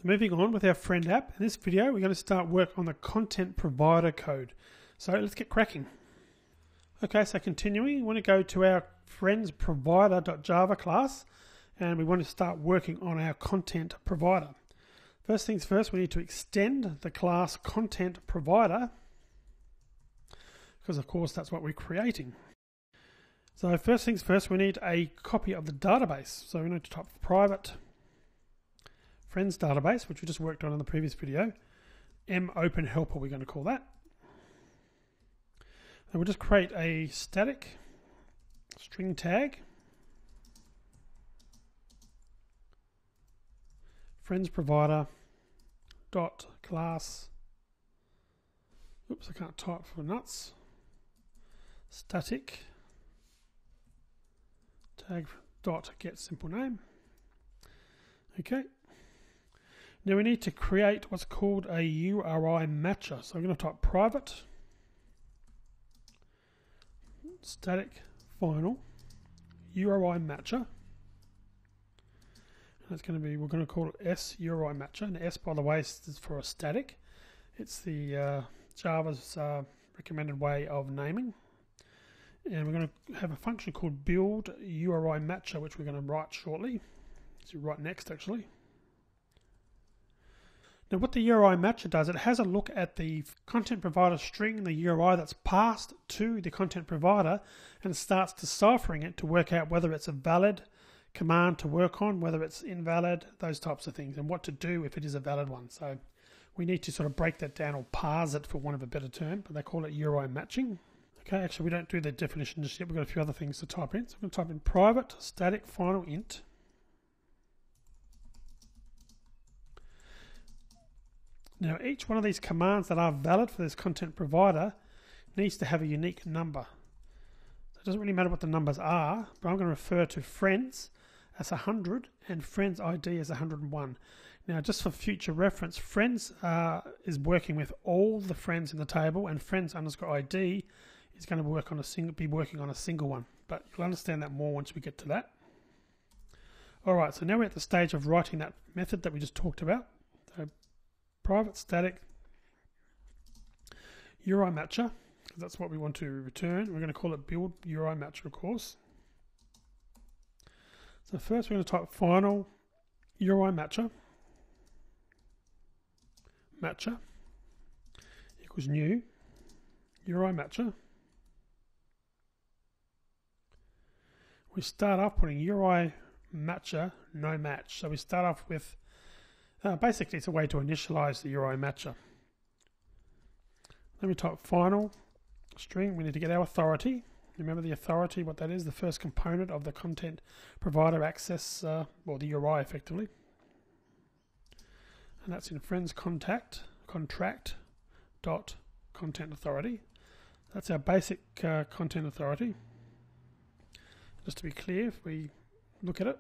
So moving on with our friend app, in this video we're going to start work on the content provider code. So let's get cracking. Okay, so continuing, we want to go to our friends provider.java class and we want to start working on our content provider. First things first, we need to extend the class content provider because of course that's what we're creating. So first things first, we need a copy of the database. So we need to type private friends database, which we just worked on in the previous video. mopen helper we're going to call that. And we'll just create a static string tag, friends provider dot class, oops, I can't type for nuts, static tag dot get simple name. Okay, now we need to create what's called a URI matcher. So I'm going to type private static final URI matcher. That's going to be, we're going to call it S URI matcher. And S, by the way, is for a static. It's the Java's recommended way of naming. And we're going to have a function called build URI matcher, which we're going to write shortly. So right next, actually. Now what the URI matcher does, it has a look at the content provider string, the URI that's passed to the content provider, and starts deciphering it to work out whether it's a valid command to work on, whether it's invalid, those types of things, and what to do if it is a valid one. So we need to sort of break that down or parse it, for want of a better term, but they call it URI matching. Okay, actually we don't do the definition just yet, we've got a few other things to type in. So I'm going to type in private static final int Now each one of these commands that are valid for this content provider needs to have a unique number. So it doesn't really matter what the numbers are, but I'm going to refer to friends as 100 and friends ID as 101. Now just for future reference, friends is working with all the friends in the table, and friends underscore ID is going to work on be working on a single one. But you'll understand that more once we get to that. Alright, so now we're at the stage of writing that method that we just talked about. So private static URI matcher, because that's what we want to return. We're going to call it build URI matcher, of course. So first we're going to type final URI matcher equals new URI matcher. We start off putting URI matcher no match. So we start off with basically it's a way to initialize the URI matcher. Then we type final string. We need to get our authority. Remember the authority, what that is, the first component of the content provider access, or the URI effectively. And that's in friends contract dot content authority. That's our basic content authority. Just to be clear, if we look at it,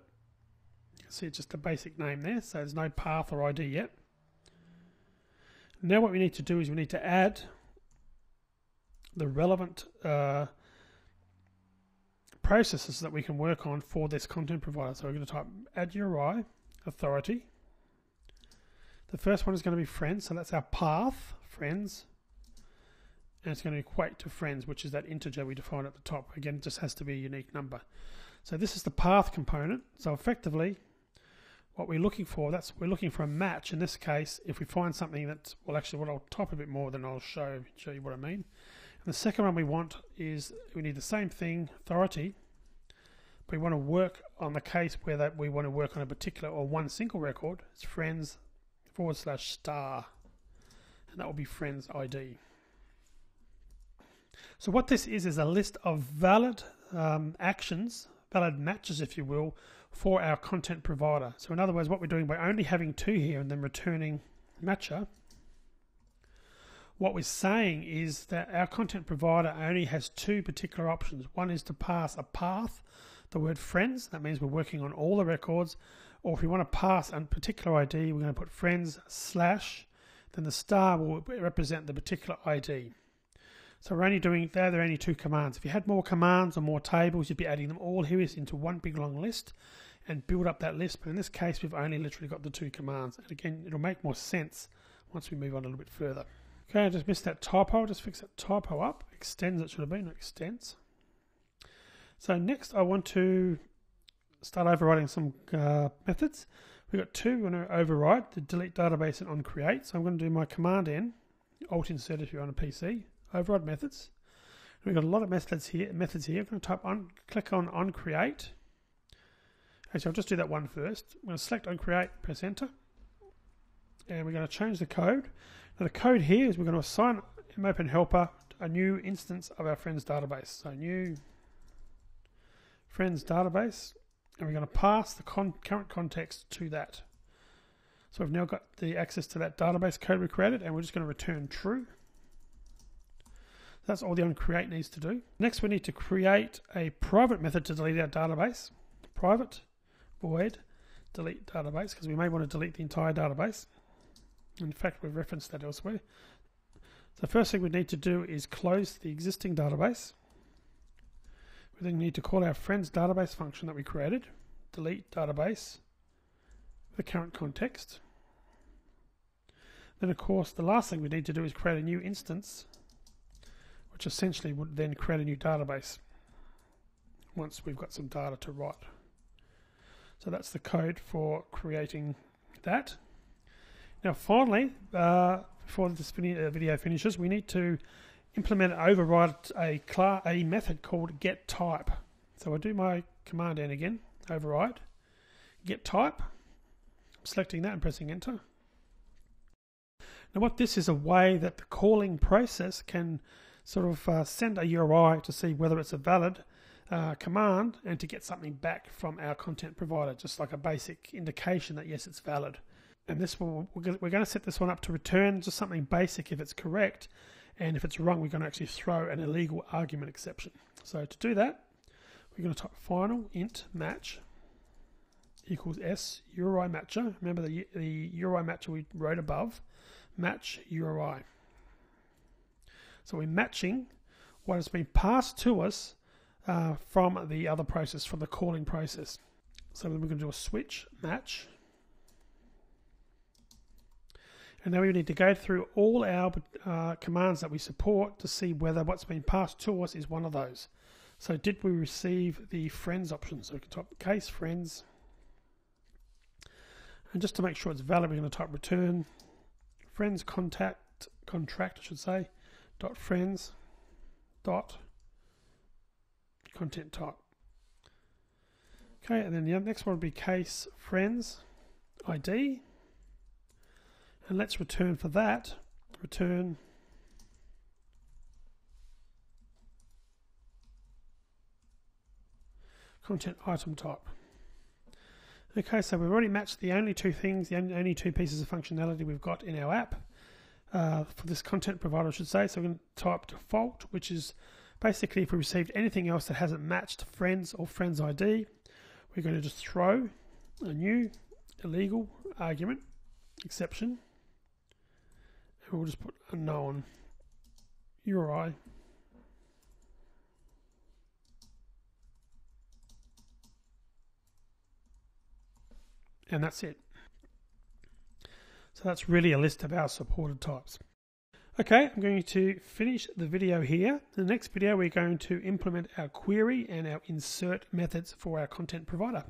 you can see it's just a basic name there, so there's no path or ID yet. Now what we need to do is we need to add the relevant processes that we can work on for this content provider. So we're going to type add URI authority. The first one is going to be friends, so that's our path, friends. And it's going to equate to friends, which is that integer we defined at the top. Again, it just has to be a unique number. So this is the path component. So effectively, what we're looking for, we're looking for a match. In this case, if we find something that, well, actually, what I'll type a bit more, then I'll show you what I mean. And the second one we want is we need the same thing, authority, but we want to work on the case where we want to work on a particular or one single record. It's friends /star, and that will be friends ID. So what this is a list of valid actions, valid matches, if you will, for our content provider. So in other words, what we're doing by only having two here and then returning matcher, what we're saying is that our content provider only has two particular options. One is to pass a path, the word friends, that means we're working on all the records, or if we want to pass a particular ID, we're going to put friends / then the star will represent the particular ID. So we're only doing, they're only two commands. If you had more commands or more tables, you'd be adding them all here into one big long list. and build up that list. But in this case, we've only literally got the 2 commands. And again, it'll make more sense once we move on a little bit further. Okay, I just missed that typo. I'll just fix that typo up. Extends it should have been, not extends. So next I want to start overriding some methods. We've got 2. We're going to override the delete database and on create. So I'm going to do my command N, Alt insert if you're on a PC, override methods. We've got a lot of methods here. I'm going to type click on create. Actually, I'll just do that one first. I'm going to select on create, press enter. And we're going to change the code. Now the code here is we're going to assign mopen helper a new instance of our friends database. So new friends database, and we're going to pass the current context to that. So we've now got the access to that database code we created, and we're just going to return true. That's all the onCreate needs to do. Next, we need to create a private method to delete our database. Private void delete database, because we may want to delete the entire database. In fact, we've referenced that elsewhere. So the first thing we need to do is close the existing database. We then need to call our friends database function that we created, delete database, the current context. Then of course the last thing we need to do is create a new instance, which essentially would then create a new database once we've got some data to write. So that's the code for creating that. Now finally, before this video finishes, we need to implement and override a method called getType. So I'll do my command N again, override, getType. I'm selecting that and pressing enter. Now what this is a way that the calling process can sort of send a URI to see whether it's a valid command and to get something back from our content provider, just like a basic indication that yes, it's valid. And this we're going to set this one up to return just something basic if it's correct, and if it's wrong, we're going to actually throw an illegal argument exception. So to do that, we're going to type final int match equals s URI matcher. Remember the URI matcher we wrote above, match URI. So we're matching what has been passed to us from the other process, from the calling process. So then we're going to do a switch match. And now we need to go through all our commands that we support to see whether what's been passed to us is one of those. So did we receive the friends option? So we can type case friends. And just to make sure it's valid, we're going to type return friends contract I should say, dot friends dot content type. Okay, and then the next one would be case friends ID. And let's return for that, return content item type. Okay, so we've already matched the only 2 things, the only 2 pieces of functionality we've got in our app for this content provider, I should say. So we're going to type default, which is basically if we received anything else that hasn't matched friends or friends ID, we're going to just throw a new illegal argument exception. We'll just put unknown URI. And that's it. So that's really a list of our supported types. Okay, I'm going to finish the video here. In the next video, we're going to implement our query and our insert methods for our content provider.